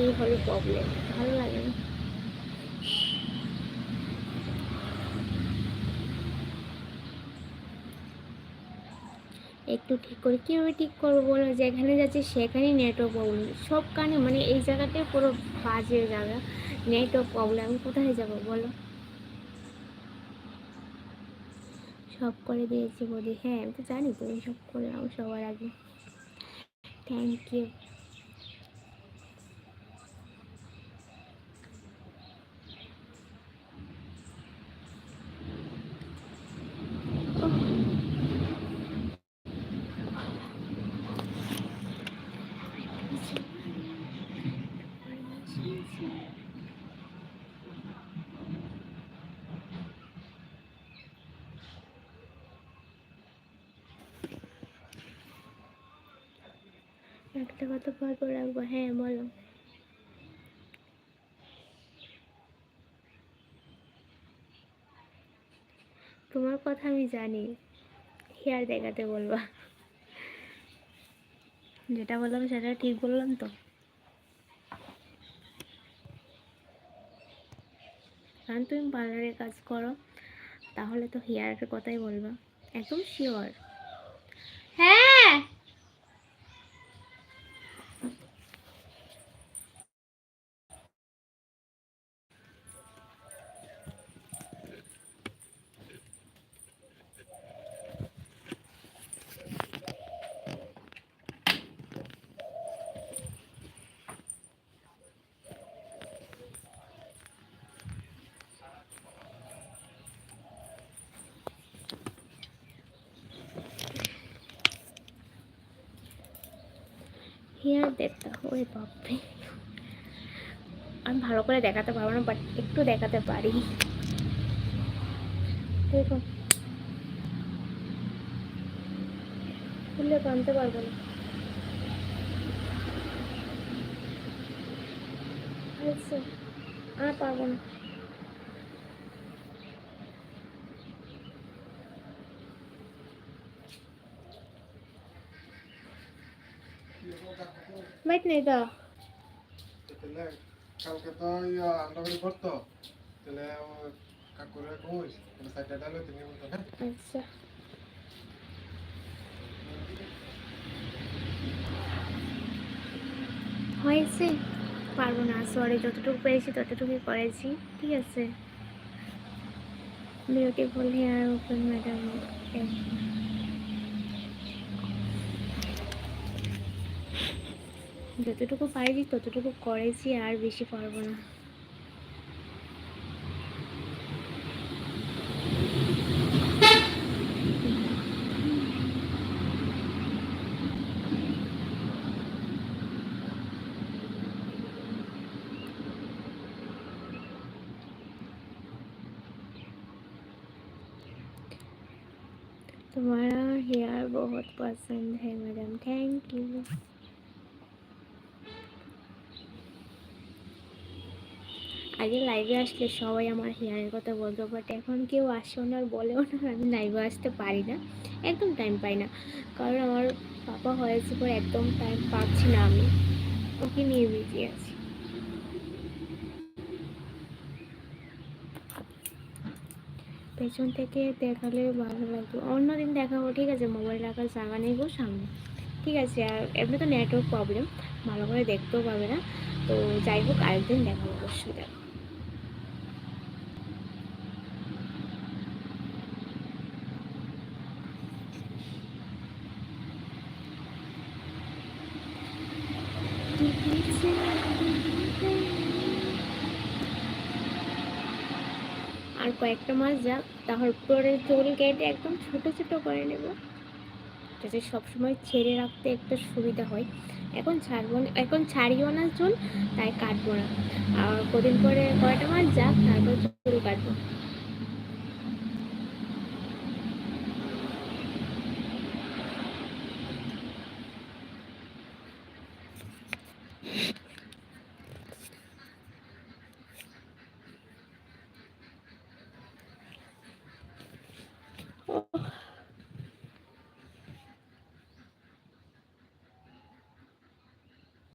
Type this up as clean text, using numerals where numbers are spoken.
এই হলো প্রবলেম, ভালো লাগে না। একটু ঠিক করে কীভাবে ঠিক করবো বলো? যেখানে যাচ্ছি সেখানেই নেটওয়ার্ক প্রবলেম, সব কানে মানে এই জায়গাটাই পুরো বাজে জায়গা, নেটওয়ার্ক প্রবলেম। আমি কোথায় যাবো বলো? সব করে দিয়েছি বলি, হ্যাঁ আমি তো জানি তুমি সব করে নাও সবার আগে। Thank you. একটা কথা পর রাখবো, হ্যাঁ বলো। তোমার কথা আমি জানি, হেয়ার দেখাতে বলবা। যেটা বললাম সেটা ঠিক বললাম তো? কারণ তুমি পার্লারের কাজ করো, তাহলে তো হেয়ারের কথাই বলবা, একদম শিওর। হ্যাঁ হেয়ার দেখতে, ওরে বাপরে, আমি ভালো করে দেখাতে পারবো না, বাট একটু দেখাতে পারি। দেখো খুললে বানতে পারবো না। আচ্ছা, আর পারবো না। বাইক নেই তো। কালকে তো আন্ডাবাড়ি পড়তো, তাহলে কাকুরে কইস তাহলে সাইডটা ডালে তুমি বলতো না। আচ্ছা হয়েছে, পারবো না, সরি, যতটুকু পেরেছি ততটুকুই করেছি, ঠিক আছে। বিউটিফুল হেয়ার ওপেন ম্যাডাম, যতটুকু পারি ততটুকু করেছি, আর বেশি পারবো না। तुम्हारा हेयर बहुत पसंद है मैडम, थैंक यू। আগে লাইভে আসলে সবাই আমার হেয়ারের কথা বলতো, বাট এখন কেউ আসেও না আর বলেও না, আমি লাইভে আসতে পারি না, একদম টাইম পাই না। কারণ আমার পাপা হয়েছে পর একদম টাইম পাচ্ছি না, আমি ওকে নিয়ে বিজি আছি। পেছন থেকে দেখালে ভালো লাগতো, অন্যদিন দেখাবো, ঠিক আছে? মোবাইল রাখার জায়গা নেই গো সামনে, ঠিক আছে? আর এমনি তো নেটওয়ার্ক প্রবলেম, ভালো করে দেখতেও পাবে না, তো যাই হোক আরেকদিন দেখাবো, অবশ্যই দেখো। আর কয়েকটা মাস যাক, তারপরে চুল কেটে একদম ছোট ছোট করে নেব, যাতে সবসময় ছেড়ে রাখতে একটা সুবিধা হয়। এখন ছাড়বো না, এখন ছাড়িও না চুল, তাই কাটবো না। আর কদিন পরে কয়টা মাস যাক, তারপর চুল কাটবো।